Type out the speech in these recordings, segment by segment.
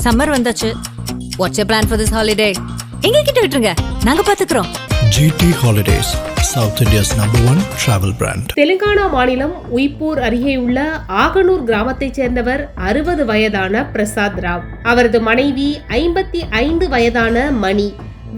Summer வந்தாச்சு. What's your plan for this holiday? எங்க கிட்ட விட்டுருங்க, நாங்க பாத்துக்கிறோம். GT Holidays, South India's #1 travel brand. Telangana மாநிலம் உய்பூர் அருகே உள்ள ஆகனூர் கிராமத்தைச் சேர்ந்தவர் 60 வயதான பிரசாத் ராவ். அவரது மனைவி 55 வயதான மணி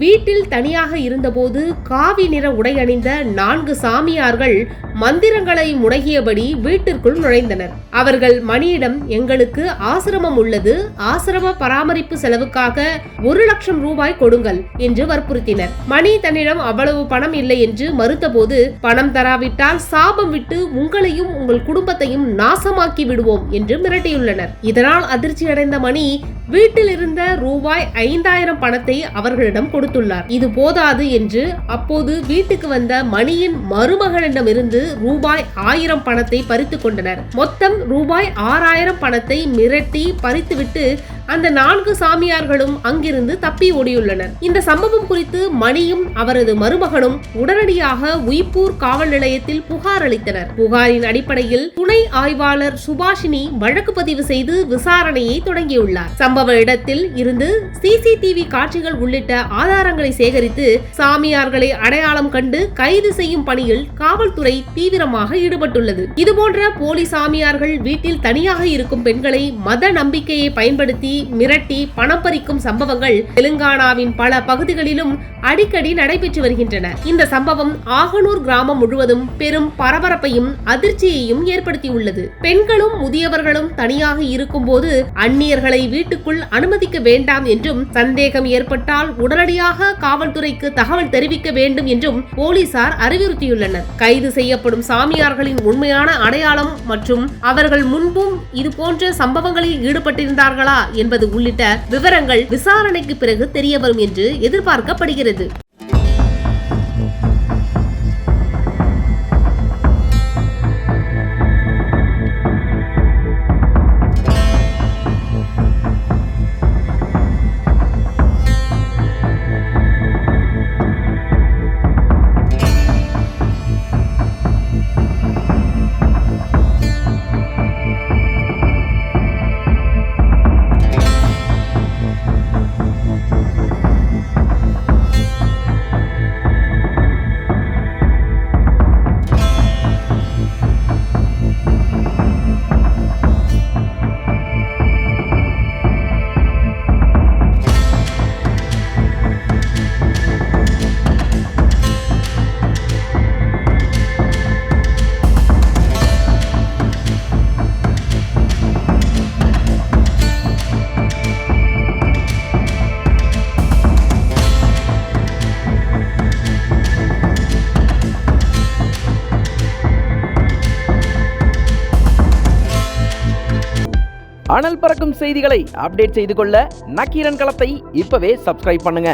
வீட்டில் தனியாக இருந்தபோது காவி நிற உடை அணிந்த 4 சாமியார்கள் மந்திரங்களை முடங்கியபடி வீட்டிற்குள் நுழைந்தனர். அவர்கள் மணியிடம், எங்களுக்கு ஆசிரமம் உள்ளது, ஆசிரம பராமரிப்பு செலவுக்காக 1 லட்சம் ரூபாய் கொடுங்கள் என்று வற்புறுத்தினர். மணி தன்னிடம் அவ்வளவு பணம் இல்லை என்று மறுத்தபோது, பணம் தராவிட்டால் சாபம் விட்டு உங்களையும் உங்கள் குடும்பத்தையும் நாசமாக்கி விடுவோம் என்று மிரட்டியுள்ளனர். இதனால் அதிர்ச்சியடைந்த மணி வீட்டில் இருந்த ரூபாய் 5000 பணத்தை அவர்களிடம் கொடுத்துள்ளார். இது போதாது என்று அப்போது வீட்டுக்கு வந்த மணியின் மருமகனிடமிருந்து ரூபாய் 1000 பணத்தை பறித்து கொண்டனர். மொத்தம் ரூபாய் 6000 பணத்தை மிரட்டி பறித்துவிட்டு அந்த 4 சாமியார்களும் அங்கிருந்து தப்பி ஓடியுள்ளனர். இந்த சம்பவம் குறித்து மணியும் அவரது மருமகனும் உடனடியாக உய்பூர் காவல் நிலையத்தில் புகார் அளித்தனர். புகாரின் அடிப்படையில் துணை ஆய்வாளர் சுபாஷினி வழக்கு பதிவு செய்து விசாரணையை தொடங்கியுள்ளார். சம்பவ இடத்தில் இருந்து CCTV காட்சிகள் உள்ளிட்ட ஆதாரங்களை சேகரித்து சாமியார்களை அடையாளம் கண்டு கைது செய்யும் பணியில் காவல்துறை தீவிரமாக ஈடுபட்டுள்ளது. இதுபோன்ற போலி சாமியார்கள் வீட்டில் தனியாக இருக்கும் பெண்களை மத நம்பிக்கையை பயன்படுத்தி மிரட்டி பணம் பறிக்கும் சம்பவங்கள் தெலுங்கானாவின் பல பகுதிகளிலும் அடிக்கடி நடைபெற்று வருகின்றன. இந்த சம்பவம் ஆகனூர் கிராமம் முழுவதும் பெரும் பரபரப்பையும் அதிர்ச்சியையும் ஏற்படுத்தியுள்ளது. பெண்களும் முதியவர்களும் தனியாக இருக்கும் போது அந்நியர்களை வீட்டுக்குள் அனுமதிக்க வேண்டாம் என்றும், சந்தேகம் ஏற்பட்டால் உடனடியாக காவல்துறைக்கு தகவல் தெரிவிக்க வேண்டும் என்றும் போலீசார் அறிவுறுத்தியுள்ளனர். கைது செய்யப்படும் சாமியார்களின் உண்மையான அடையாளம் மற்றும் அவர்கள் முன்பும் இதுபோன்ற சம்பவங்களில் ஈடுபட்டிருந்தார்களா என்பது உள்ளிட்ட விவரங்கள் விசாரணைக்கு பிறகு தெரியவரும் என்று எதிர்பார்க்கப்படுகிறது. அனல் பறக்கும் செய்திகளை அப்டேட் செய்து கொள்ள நக்கீரன் களத்தை இப்பவே சப்ஸ்கிரைப் பண்ணுங்க.